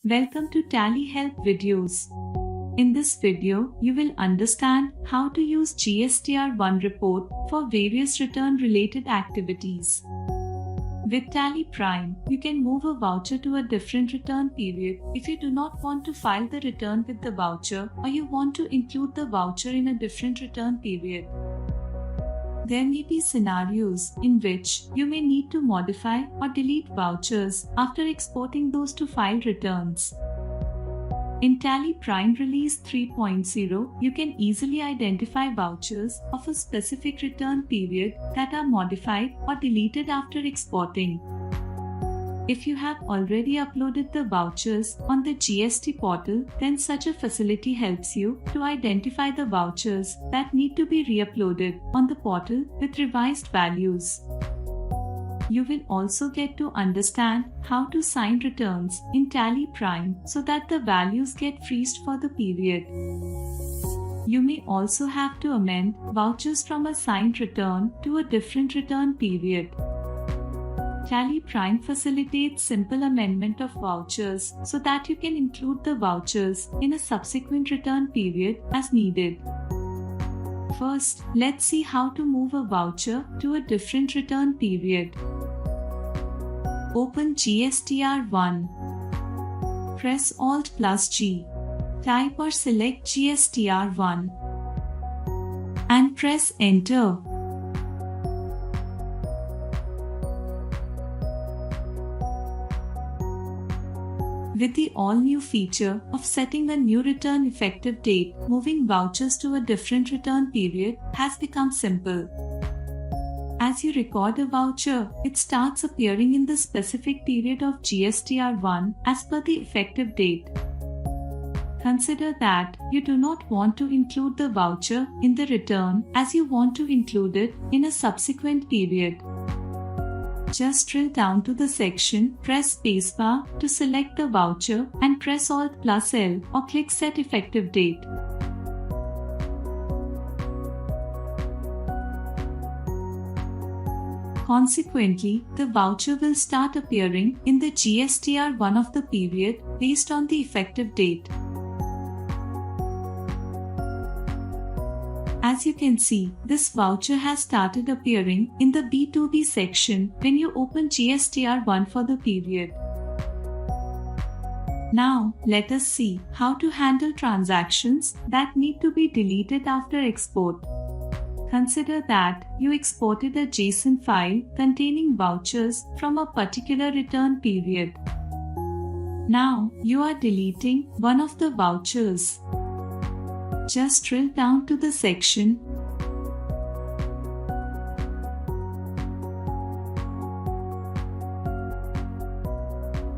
Welcome to Tally Help videos. In this video, you will understand how to use GSTR1 report for various return-related activities. With TallyPrime, you can move a voucher to a different return period if you do not want to file the return with the voucher or you want to include the voucher in a different return period. There may be scenarios in which you may need to modify or delete vouchers after exporting those to file returns. In TallyPrime Release 3.0, you can easily identify vouchers of a specific return period that are modified or deleted after exporting. If you have already uploaded the vouchers on the GST portal, then such a facility helps you to identify the vouchers that need to be re-uploaded on the portal with revised values. You will also get to understand how to sign returns in TallyPrime so that the values get freezed for the period. You may also have to amend vouchers from a signed return to a different return period. TallyPrime facilitates simple amendment of vouchers so that you can include the vouchers in a subsequent return period as needed. First, let's see how to move a voucher to a different return period. Open GSTR1. Press Alt+G. Type or select GSTR1 and press Enter. With the all-new feature of setting a new return effective date, moving vouchers to a different return period has become simple. As you record a voucher, it starts appearing in the specific period of GSTR1 as per the effective date. Consider that you do not want to include the voucher in the return as you want to include it in a subsequent period. Just drill down to the section, press spacebar to select the voucher and press Alt+L or click Set Effective Date. Consequently, the voucher will start appearing in the GSTR1 of the period based on the effective date. As you can see, this voucher has started appearing in the B2B section when you open GSTR1 for the period. Now, let us see how to handle transactions that need to be deleted after export. Consider that you exported a JSON file containing vouchers from a particular return period. Now, you are deleting one of the vouchers. Just drill down to the section,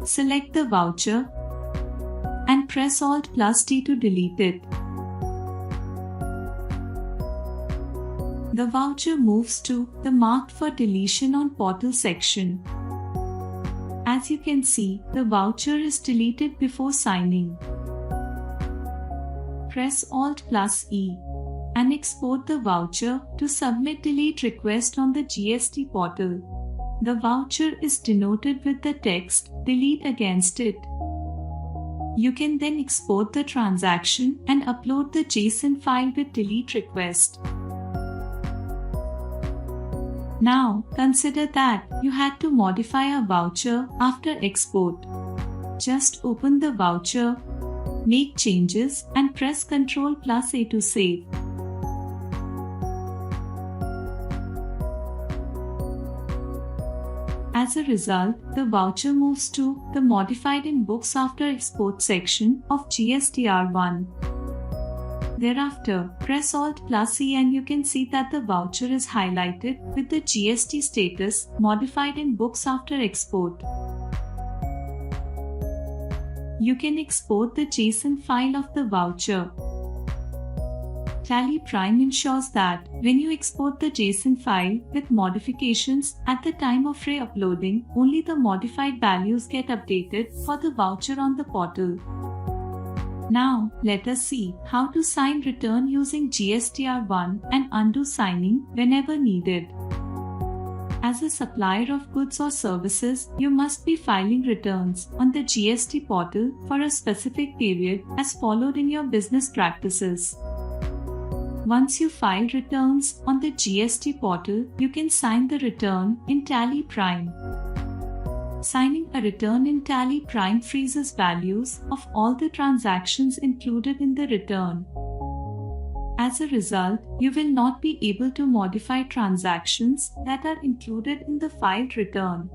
select the voucher and press Alt+T to delete it. The voucher moves to the Marked for Deletion on Portal section. As you can see, the voucher is deleted before signing. Press Alt+E and export the voucher to Submit Delete Request on the GST portal. The voucher is denoted with the text Delete against it. You can then export the transaction and upload the JSON file with delete request. Now, consider that you had to modify a voucher after export. Just open the voucher, make changes and press Ctrl+A to save. As a result, the voucher moves to the Modified in Books After Export section of GSTR1. Thereafter, press Alt+E and you can see that the voucher is highlighted with the GST status Modified in Books After Export. You can export the JSON file of the voucher. TallyPrime ensures that when you export the JSON file with modifications at the time of re-uploading, only the modified values get updated for the voucher on the portal. Now, let us see how to sign return using GSTR1 and undo signing whenever needed. As a supplier of goods or services, you must be filing returns on the GST portal for a specific period as followed in your business practices. Once you file returns on the GST portal, you can sign the return in TallyPrime. Signing a return in TallyPrime freezes values of all the transactions included in the return. As a result, you will not be able to modify transactions that are included in the filed return.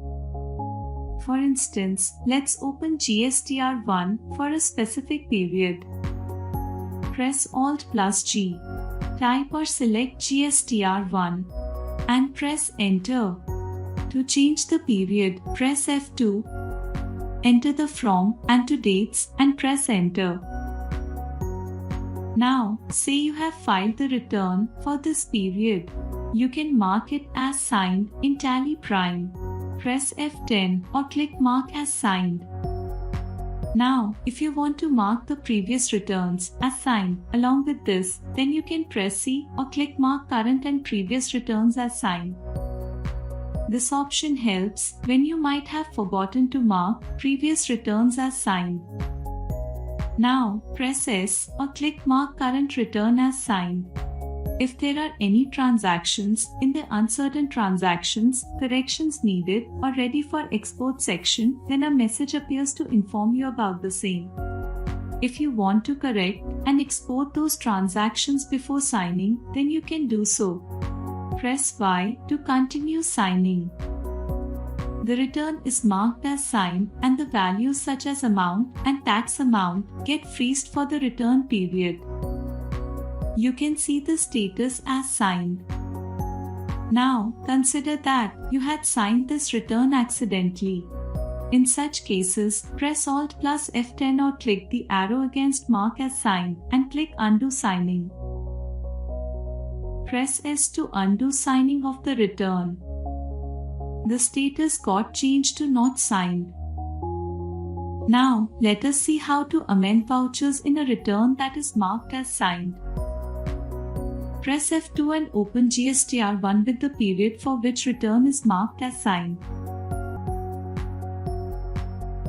For instance, let's open GSTR1 for a specific period. Press Alt+G. Type or select GSTR1 and press Enter. To change the period, press F2. Enter the from and to dates and press Enter. Now, say you have filed the return for this period. You can mark it as signed in TallyPrime. Press F10 or click Mark as signed. Now, if you want to mark the previous returns as signed along with this, then you can press C or click Mark current and previous returns as signed. This option helps when you might have forgotten to mark previous returns as signed. Now, press S or click Mark current return as signed. If there are any transactions in the uncertain transactions, corrections needed, or ready for export section, then a message appears to inform you about the same. If you want to correct and export those transactions before signing, then you can do so. Press Y to continue signing. The return is marked as signed and the values such as amount and tax amount get freezed for the return period. You can see the status as signed. Now, consider that you had signed this return accidentally. In such cases, press Alt plus F10 or click the arrow against mark as signed and click Undo Signing. Press S to undo signing of the return. The status got changed to not signed. Now, let us see how to amend vouchers in a return that is marked as signed. Press F2 and open GSTR1 with the period for which return is marked as signed.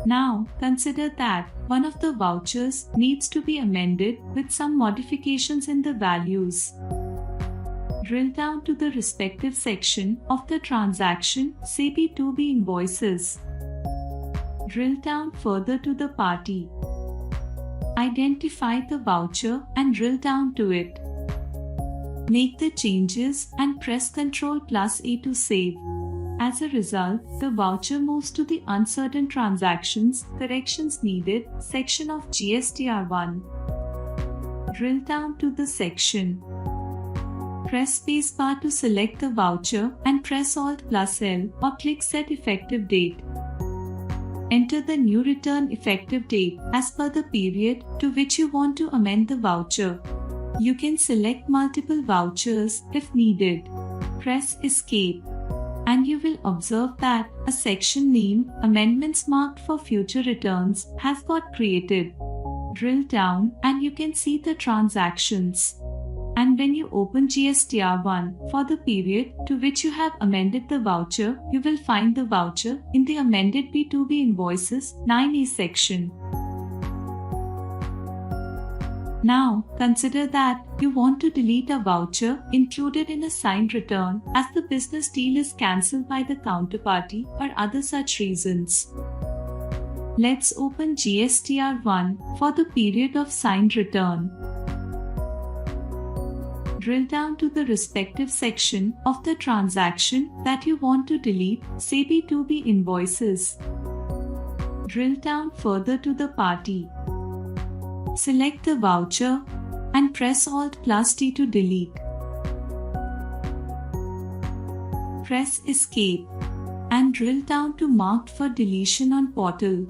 Now, consider that one of the vouchers needs to be amended with some modifications in the values. Drill down to the respective section of the transaction, say B2B invoices. Drill down further to the party. Identify the voucher and drill down to it. Make the changes and press Ctrl+A to save. As a result, the voucher moves to the Uncertain Transactions, Corrections Needed section of GSTR1. Drill down to the section. Press spacebar to select the voucher and press Alt+L or click Set Effective Date. Enter the new return effective date as per the period to which you want to amend the voucher. You can select multiple vouchers if needed. Press Escape. And you will observe that a section named Amendments Marked for Future Returns has got created. Drill down and you can see the transactions. And when you open GSTR1 for the period to which you have amended the voucher, you will find the voucher in the Amended B2B Invoices 9A section. Now, consider that you want to delete a voucher included in a signed return as the business deal is cancelled by the counterparty or other such reasons. Let's open GSTR1 for the period of signed return. Drill down to the respective section of the transaction that you want to delete, say B2B invoices. Drill down further to the party. Select the voucher and press Alt+T to delete. Press Escape and drill down to Marked for Deletion on Portal.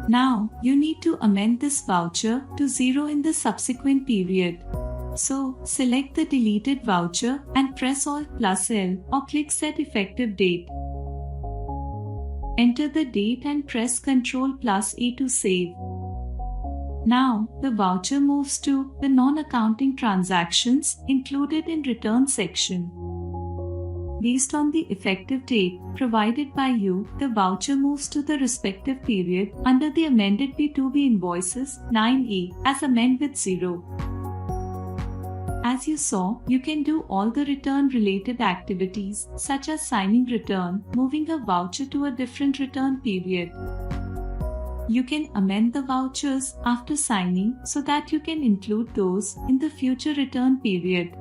Now, you need to amend this voucher to 0 in the subsequent period. So, select the deleted voucher and press Alt+L or click Set Effective Date. Enter the date and press Ctrl+A to save. Now, the voucher moves to the non-accounting transactions included in return section. based on the effective date provided by you, the voucher moves to the respective period under the amended B2B invoices 9A as amend with 0. As you saw, you can do all the return-related activities such as signing return, moving a voucher to a different return period. You can amend the vouchers after signing so that you can include those in the future return period.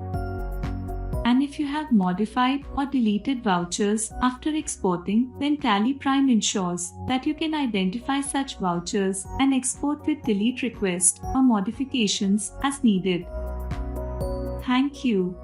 And if you have modified or deleted vouchers after exporting, then TallyPrime ensures that you can identify such vouchers and export with delete request or modifications as needed. Thank you.